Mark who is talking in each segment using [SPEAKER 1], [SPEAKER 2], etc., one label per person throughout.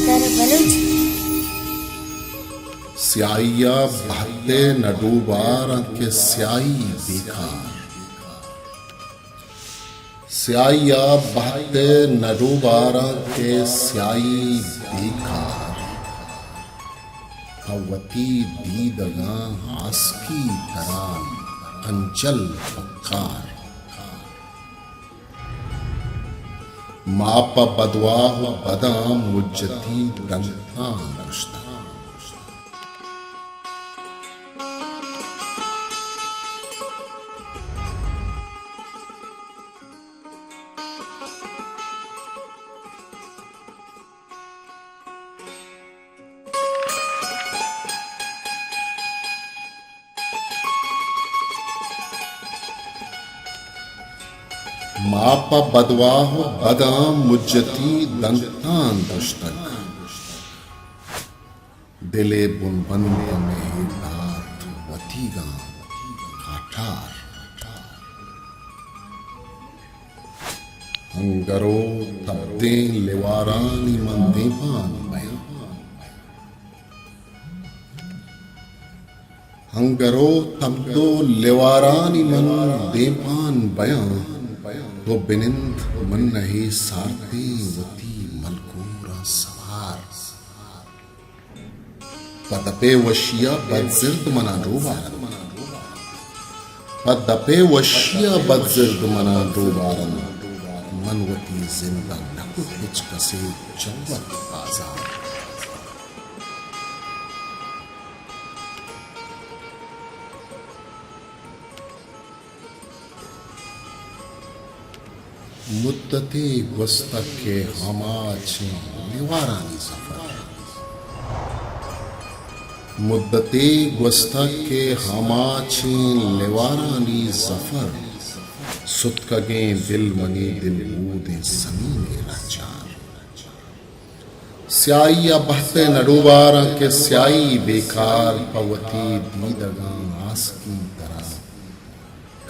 [SPEAKER 1] Maker Balochi
[SPEAKER 2] स्याइया बहते न डूबार के स्याई बेकार स्याइया बहते न डूबार के स्याई बेकार अवती दीदगा आस्की तरह अंचल पक्कार माप बदवाह बदाम मुज्जती दंता नश्ता माप बदवाह बदाम मुज्जती दंतान दश्तक दिले बुनबंद में बात वतीगा काठार हंगरो तब्दे लेवारानी मंदे पान बया हंगरो तब्दो लेवारानी मन देपान बया वो बिनिंद मन नहीं सारते वती मलकूरा सवार पदपे वशिया बदजिर्द मना डूबारन पदपे वशिया बदजिर्द मना डूबारन मनवती जिंदा नकुट हिच कसे चौवत बाजार मुद्दते गुस्तक के हमाचे लेवारानी सफर मुद्दते गुस्तक के हमाचे लेवारानी जफर सुतकगे दिल मनी दिल बूदे समीने लाचार स्याइया बहते नडूबारा के स्याई बेकार पवती दीदगा आस की तरह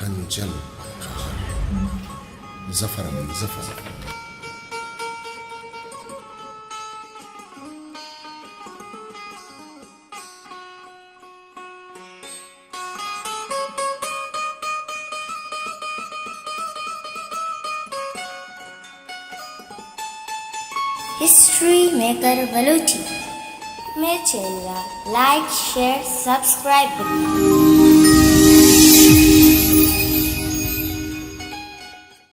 [SPEAKER 2] कंचल ज़फ़र अली ज़फ़र
[SPEAKER 1] हिस्ट्री मेकर बलूची मेरे चैनल लाइक शेयर सब्सक्राइब करें।